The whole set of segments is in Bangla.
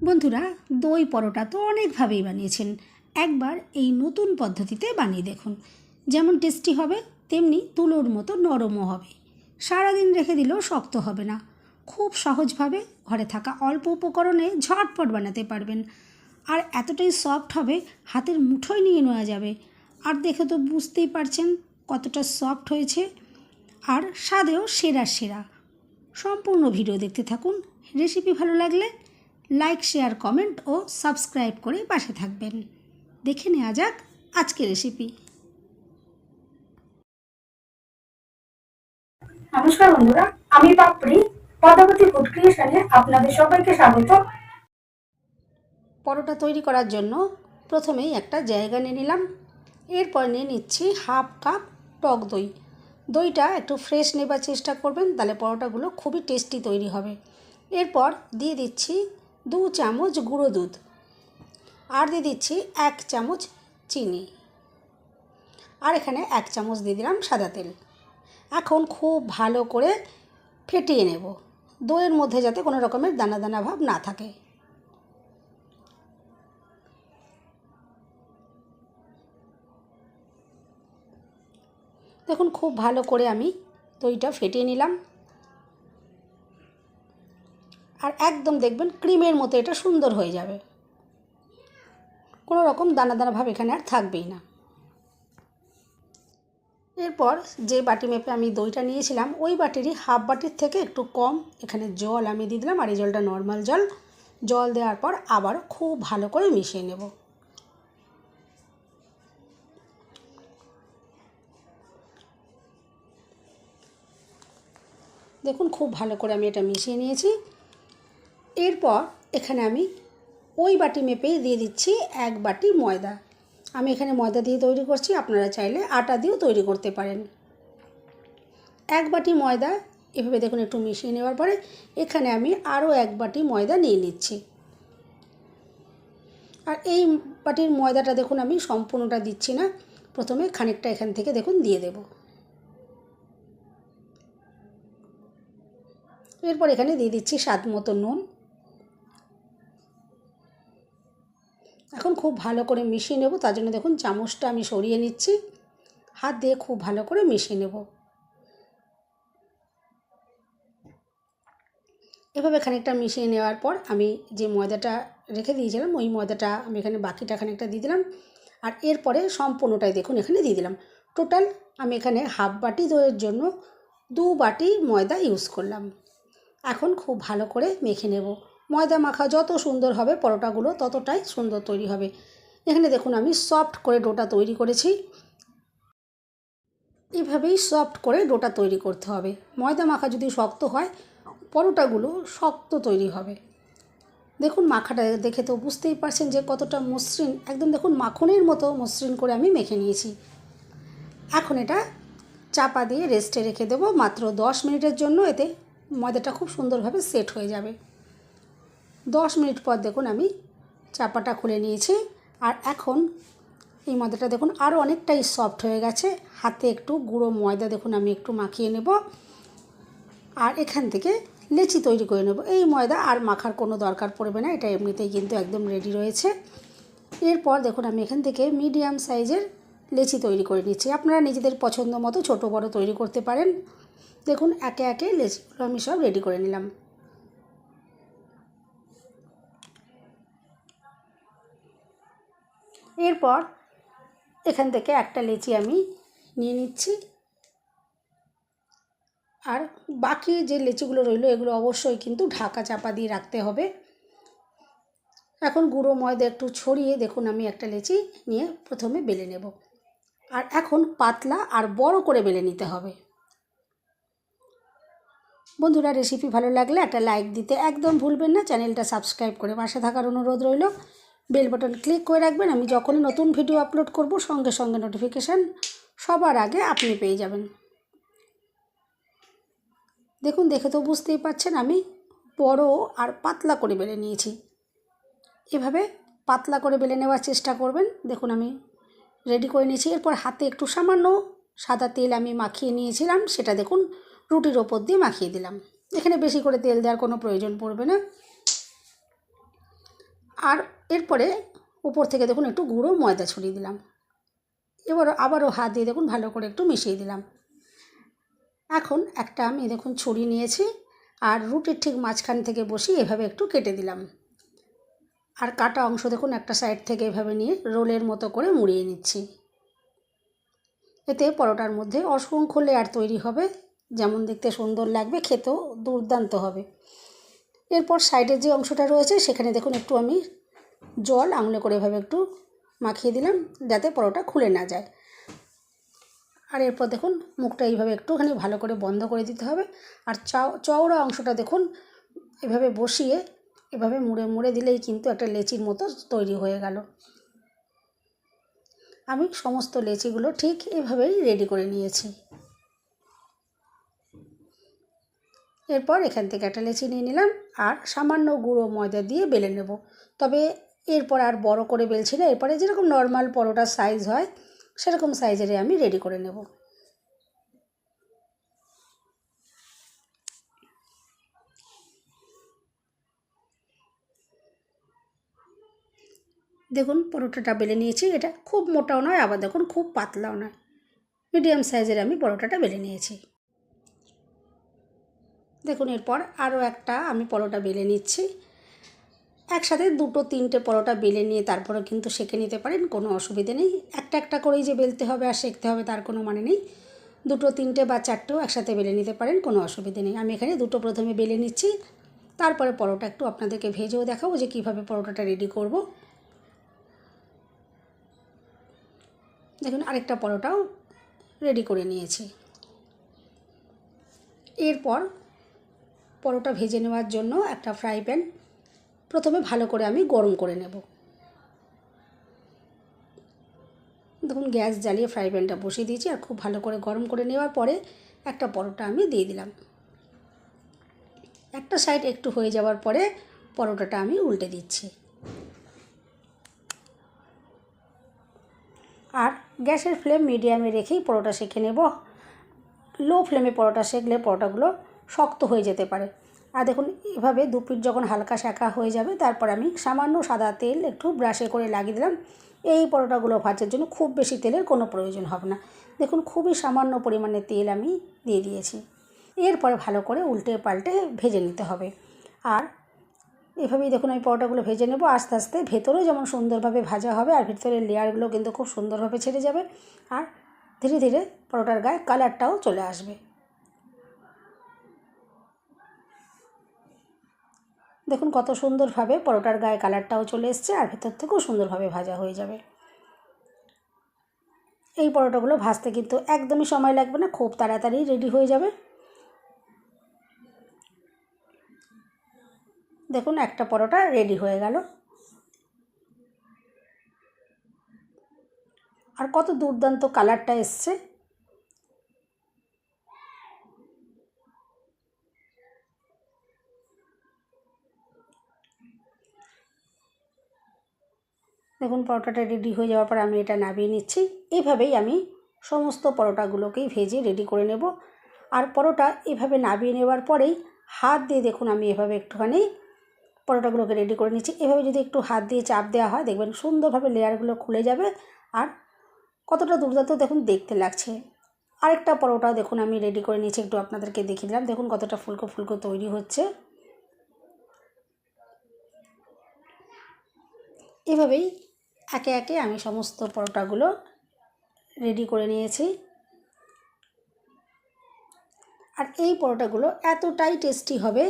বন্ধুরা, দই পরোটা তো অনেকভাবেই বানিয়েছেন। একবার এই নতুন পদ্ধতিতে বানিয়ে দেখুন। যেমন টেস্টি হবে, তেমনি তুলোর মতো নরমও হবে। সারাদিন রেখে দিলেও শক্ত হবে না। খুব সহজভাবে ঘরে থাকা অল্প উপকরণে ঝটপট বানাতে পারবেন। আর এতটাই সফট হবে, হাতের মুঠোয় নিয়ে নেওয়া যাবে। আর দেখে তো বুঝতেই পারছেন কতটা সফট হয়েছে। আর স্বাদেও সেরা সেরা। সম্পূর্ণ ভিডিও দেখতে থাকুন। রেসিপি ভালো লাগলে লাইক, শেয়ার, কমেন্ট ও সাবস্ক্রাইব করে পাশে থাকবেন। দেখে নেওয়া যাক আজকের রেসিপি। নমস্কার বন্ধুরা, আমি পাপড়ি পদ্মাবতী ফুড ক্রিয়েশনে আপনাদের সবাইকে স্বাগত। পরোটা তৈরি করার জন্য প্রথমেই একটা জায়গা নিয়ে নিলাম। এরপর নিয়ে নিচ্ছি হাফ কাপ টক দই। দইটা একটু ফ্রেশ নেবার চেষ্টা করবেন, তাহলে পরোটাগুলো খুবই টেস্টি তৈরি হবে। এরপর দিয়ে দিচ্ছি 2 চামচ গুঁড়ো দুধ, আর দিয়ে দিচ্ছি 1 চামচ চিনি, আর এখানে 1 চামচ দিয়ে দিলাম সাদা তেল। এখন খুব ভালো করে ফেটিয়ে নেব, দইয়ের মধ্যে যাতে কোনো রকমের দানা দানা ভাব না থাকে। দেখুন খুব ভালো করে আমি দইটা ফেটিয়ে নিলাম। আর একদম দেখবেন ক্রিমের মতো এটা সুন্দর হয়ে যাবে, কোনো রকম দানা দানা ভাব এখানে আর থাকবেই না। এরপর যে বাটি মেপে আমি দইটা নিয়েছিলাম, ওই বাটিরই হাফ বাটির থেকে একটু কম এখানে জল আমি দিয়ে দিলাম। আর এই জলটা নর্মাল জল। জল দেওয়ার পর আবারও খুব ভালো করে মিশিয়ে নেব। দেখুন খুব ভালো করে আমি এটা মিশিয়ে নিয়েছি। এরপর এখানে আমি ওই বাটি মেপেই দিয়ে দিচ্ছি 1 বাটি ময়দা। আমি এখানে ময়দা দিয়ে তৈরি করছি, আপনারা চাইলে আটা দিয়েও তৈরি করতে পারেন। 1 বাটি ময়দা এভাবে দেখুন একটু মিশিয়ে নেওয়ার পরে এখানে আমি আরও 1 বাটি ময়দা নিয়ে নিচ্ছি। আর এই বাটির ময়দাটা দেখুন আমি সম্পূর্ণটা দিচ্ছি না, প্রথমে খানিকটা এখান থেকে দেখুন দিয়ে দেব। এরপর এখানে দিয়ে দিচ্ছি স্বাদ মতো নুন। এখন খুব ভালো করে মিশিয়ে নেব, তার জন্য দেখুন চামচটা আমি সরিয়ে নিচ্ছি। হাত দিয়ে খুব ভালো করে মিশিয়ে নেব। এভাবে খানিকটা মিশিয়ে নেওয়ার পর আমি যে ময়দাটা রেখে দিয়েছিলাম, ওই ময়দাটা আমি এখানে বাকিটা খানিকটা দিয়ে দিলাম। আর এরপরে সম্পূর্ণটাই দেখুন এখানে দিয়ে দিলাম। টোটাল আমি এখানে হাফ বাটি দইয়ের জন্য 2 বাটি ময়দা ইউজ করলাম। এখন খুব ভালো করে মেখে নেব। ময়দা মাখা যত সুন্দর হবে পরোটাগুলো ততটাই সুন্দর তৈরি হবে। এখানে দেখুন আমি সফট করে ডোটা তৈরি করেছি। এভাবেই সফট করে ডোটা তৈরি করতে হবে। ময়দা মাখা যদি শক্ত হয়, পরোটাগুলো শক্ত তৈরি হবে। দেখুন মাখাটা দেখে তো বুঝতেই পারছেন যে কতটা মসৃণ, একদম দেখুন মাখনের মতো মসৃণ করে আমি মেখে নিয়েছি। এখন এটা চাপা দিয়ে রেস্টে রেখে দেবো মাত্র 10 মিনিটের জন্য। এতে ময়দাটা খুব সুন্দরভাবে সেট হয়ে যাবে। 10 মিনিট পর দেখুন আমি চাপাটা খুলে নিয়েছি। আর এখন এই ময়দাটা দেখুন আরও অনেকটাই সফট হয়ে গেছে। হাতে একটু গুঁড়ো ময়দা দেখুন আমি একটু মাখিয়ে নেব। আর এখান থেকে লেচি তৈরি করে নেব। এই ময়দা আর মাখার কোনো দরকার পড়বে না, এটা এমনিতেই কিন্তু একদম রেডি রয়েছে। এরপর দেখুন আমি এখান থেকে মিডিয়াম সাইজের লেচি তৈরি করে নিচ্ছি। আপনারা নিজেদের পছন্দ মতো ছোটো বড়ো তৈরি করতে পারেন। দেখুন একে একে লেচিগুলো আমি সব রেডি করে নিলাম। এরপর এখান থেকে একটা লেচি আমি নিয়ে নিচ্ছি। আর বাকি যে লেচিগুলো রইলো এগুলো অবশ্যই কিন্তু ঢাকা চাপা দিয়ে রাখতে হবে। এখন গুঁড়ো ময়দা একটু ছড়িয়ে দেখুন আমি একটা লেচি নিয়ে প্রথমে বেলে নেব। আর এখন পাতলা আর বড় করে বেলে নিতে হবে। বন্ধুরা, রেসিপি ভালো লাগলে একটা লাইক দিতে একদম ভুলবেন না। চ্যানেলটা সাবস্ক্রাইব করে পাশে থাকার অনুরোধ রইল। বেল বাটন ক্লিক করে রাখবেন, আমি যখনই নতুন ভিডিও আপলোড করব সঙ্গে সঙ্গে নোটিফিকেশান সবার আগে আপনি পেয়ে যাবেন। দেখুন দেখে তো বুঝতেই পারছেন আমি বড় আর পাতলা করে বেলে নিয়েছি। এভাবে পাতলা করে বেলে নেওয়ার চেষ্টা করবেন। দেখুন আমি রেডি করে নিয়েছি। এরপর হাতে একটু সামান্য সাদা তেল আমি মাখিয়ে নিয়েছিলাম, সেটা দেখুন রুটির ওপর দিয়ে মাখিয়ে দিলাম। এখানে বেশি করে তেল দেওয়ার কোনো প্রয়োজন পড়বে না। আর এরপরে উপর থেকে দেখুন একটু গুঁড়ো ময়দা ছড়িয়ে দিলাম। এবার আবারও হাত দিয়ে দেখুন ভালো করে একটু মিশিয়ে দিলাম। এখন একটা আমি দেখুন ছুরি নিয়েছি আর রুটির ঠিক মাঝখান থেকে বসিয়ে এভাবে একটু কেটে দিলাম। আর কাটা অংশ দেখুন একটা সাইড থেকে এভাবে নিয়ে রোলের মতো করে মুড়িয়ে নিচ্ছি। এতে পরোটার মধ্যে অসংখ্য লেয়ার তৈরি হবে, যেমন দেখতে সুন্দর লাগবে, খেতেও দুর্দান্ত হবে। এরপর সাইডের যে অংশটা রয়েছে সেখানে দেখুন একটু আমি জল আঙুলে করে এভাবে একটু মাখিয়ে দিলাম, যাতে পরোটা খুলে না যায়। আর এরপর দেখুন মুখটা এইভাবে একটুখানি ভালো করে বন্ধ করে দিতে হবে। আর চওড়া অংশটা দেখুন এভাবে বসিয়ে এভাবে মুড়ে মুড়ে দিলেই কিন্তু একটা লেচির মতো তৈরি হয়ে গেল। আমি সমস্ত লেচিগুলো ঠিক এভাবেই রেডি করে নিয়েছি। এরপর এখান থেকে একটা লেচি নিয়ে নিলাম আর সামান্য গুঁড়ো ময়দা দিয়ে বেলে নেব। তবে এরপর আর বড় করে বেলছি না, এরপরে যেরকম নর্মাল পরোটার সাইজ হয় সেরকম সাইজেরই আমি রেডি করে নেব। দেখুন পরোটাটা বেলে নিয়েছি, এটা খুব মোটাও নয় আবার দেখুন খুব পাতলাও নয়, মিডিয়াম সাইজের আমি পরোটাটা বেলে নিয়েছি। দেখুন এরপর আরও একটা আমি পরোটা বেলে নিচ্ছি। একসাথে দুটো তিনটে পরোটা বেলে নিয়ে তারপরে কিন্তু সেঁকে নিতে পারেন, কোনো অসুবিধে নেই। একটা একটা করেই যে বেলতে হবে আর সেঁকতে হবে তার কোনো মানে নেই। দুটো তিনটে বা চারটেও একসাথে বেলে নিতে পারেন, কোনো অসুবিধে নেই। আমি এখানে দুটো প্রথমে বেলে নিচ্ছি, তারপরে পরোটা একটু আপনাদেরকে ভেজেও দেখাবো যে কীভাবে পরোটাটা রেডি করব। দেখুন আরেকটা পরোটাও রেডি করে নিয়েছি। এরপর পরোটা ভেজে নেওয়ার জন্য একটা ফ্রাই প্যান প্রথমে ভালো করে আমি গরম করে নেব। দেখুন গ্যাস জ্বালিয়ে ফ্রাই প্যানটা বসিয়ে দিয়েছি আর খুব ভালো করে গরম করে নেওয়ার পরে একটা পরোটা আমি দিয়ে দিলাম। একটা সাইড একটু হয়ে যাওয়ার পরে পরোটাটা আমি উল্টে দিচ্ছি। আর গ্যাসের ফ্লেম মিডিয়ামে রেখেই পরোটা সেঁকে নেব। লো ফ্লেমে পরোটা সেঁকলে পরোটাগুলো শক্ত হয়ে যেতে পারে। আর দেখুন এভাবে দু পিঠ যখন হালকা সেঁকা হয়ে যাবে তারপর আমি সামান্য সাদা তেল একটু ব্রাশে করে লাগিয়ে দিলাম। এই পরোটাগুলো ভাজার জন্য খুব বেশি তেলের কোনো প্রয়োজন হবে না। দেখুন খুবই সামান্য পরিমাণে তেল আমি দিয়ে দিয়েছি। এরপরে ভালো করে উল্টে পাল্টে ভেজে নিতে হবে। আর এভাবেই দেখুন আমি পরোটাগুলো ভেজে নেব আস্তে আস্তে, ভেতরেও যেমন সুন্দরভাবে ভাজা হবে আর ভেতরের লেয়ারগুলো কিন্তু খুব সুন্দরভাবে ছেড়ে যাবে। আর ধীরে ধীরে পরোটার গায়ে কালারটাও চলে আসবে। দেখুন কত সুন্দরভাবে পরোটার গায়ে কালারটাও চলে এসছে আর ভেতর থেকেও সুন্দরভাবে ভাজা হয়ে যাবে। এই পরোটাগুলো ভাজতে কিন্তু একদমই সময় লাগবে না, খুব তাড়াতাড়ি রেডি হয়ে যাবে। দেখুন একটা পরোটা রেডি হয়ে গেল। আর কত দুর্দান্ত কালারটা এসছে। দেখুন পরোটাটা রেডি হয়ে যাওয়ার পর আমি এটা নামিয়ে নিচ্ছি। এইভাবেই আমি সমস্ত পরোটাগুলোকেই ভেজে রেডি করে নেব। আর পরোটা এভাবে নামিয়ে নেওয়ার পরেই হাত দিয়ে দেখুন আমি এভাবে একটুখানি পরোটাগুলোকে রেডি করে নিচ্ছি। এভাবে যদি একটু হাত দিয়ে চাপ দেওয়া হয় দেখবেন সুন্দরভাবে লেয়ারগুলো খুলে যাবে আর কতটা দুর্দান্ত দেখুন দেখতে লাগছে। আরেকটা পরোটাও দেখুন আমি রেডি করে নিয়েছি, একটু আপনাদেরকে দেখিয়ে দিলাম। দেখুন কতটা ফুলকো ফুলকো তৈরি হচ্ছে। এভাবেই একে একে আমি সমস্ত পরোটাগুলো রেডি করে নিয়েছি। আর এই পরোটাগুলো এতটাই টেস্টি হবে,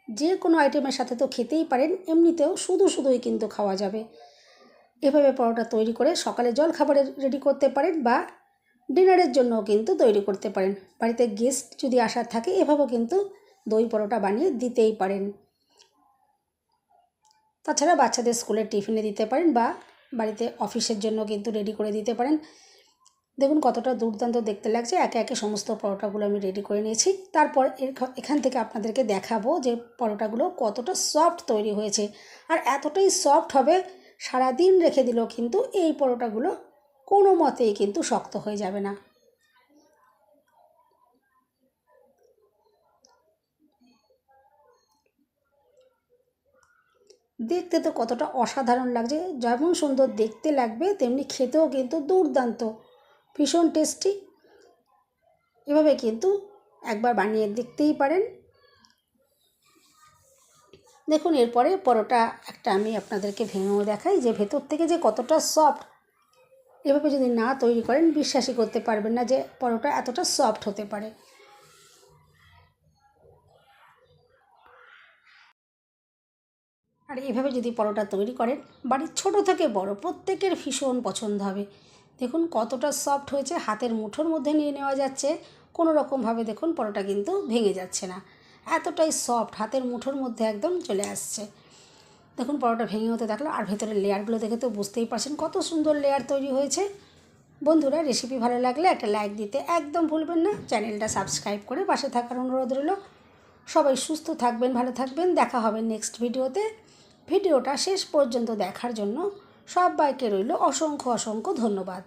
যে কোনো আইটেমের সাথে তো খেতেই পারেন, এমনিতেও শুধু শুধুই কিন্তু খাওয়া যাবে। এভাবে পরোটা তৈরি করে সকালে জলখাবারে রেডি করতে পারেন বা ডিনারের জন্যও কিন্তু তৈরি করতে পারেন। বাড়িতে গেস্ট যদি আসার থাকে এভাবেও কিন্তু দই পরোটা বানিয়ে দিতেই পারেন। তাছাড়া বাচ্চাদের স্কুলের টিফিনে দিতে পারেন বা বাড়িতে অফিসের জন্য কিন্তু রেডি করে দিতে পারেন। দেখুন কতটা দুর্দান্ত দেখতে লাগছে। একে একে সমস্ত পরোটাগুলো আমি রেডি করে নিয়েছি। তারপর এখান থেকে আপনাদেরকে দেখাবো যে পরোটাগুলো কতটা সফট তৈরি হয়েছে। আর এতটাই সফট হবে সারাদিন রেখে দিলেও কিন্তু এই পরোটাগুলো কোনো মতেই কিন্তু শক্ত হয়ে যাবে না। দেখতে তো কতটা অসাধারণ লাগছে, যেমন সুন্দর দেখতে লাগবে তেমনি খেতেও কিন্তু দুর্দান্ত, ভীষণ টেস্টি। এভাবে কিন্তু একবার বানিয়ে দেখতেই পারেন। দেখুন এরপরে পরোটা একটা আমি আপনাদেরকে ভেঙেও দেখাই যে ভেতর থেকে যে কতটা সফট। এভাবে যদি না তৈরি করেন বিশ্বাসই করতে পারবেন না যে পরোটা এতটা সফট হতে পারে। আর এভাবে যদি পরোটা তৈরি করেন বাড়ির ছোট থেকে বড় প্রত্যেকের ভীষণ পছন্দ হবে। দেখুন কতটা সফট হয়েছে, হাতের মুঠোর মধ্যে নিয়ে নেওয়া যাচ্ছে, কোনো রকমভাবে দেখুন পরোটা কিন্তু ভেঙে যাচ্ছে না, এতটাই সফট, হাতের মুঠোর মধ্যে একদম চলে আসছে। দেখুন পরোটা ভেঙে হতে থাকলো, আর ভেতরের লেয়ারগুলো দেখে তো বুঝতেই পারছেন কত সুন্দর লেয়ার তৈরি হয়েছে। বন্ধুরা, রেসিপি ভালো লাগলে একটা লাইক দিতে একদম ভুলবেন না, চ্যানেলটা সাবস্ক্রাইব করে পাশে থাকার অনুরোধ রইল। সবাই সুস্থ থাকবেন, ভালো থাকবেন, দেখা হবে নেক্সট ভিডিওতে। ভিডিওটা শেষ পর্যন্ত দেখার জন্য সবাইকে রইল অসংখ্য অসংখ্য ধন্যবাদ।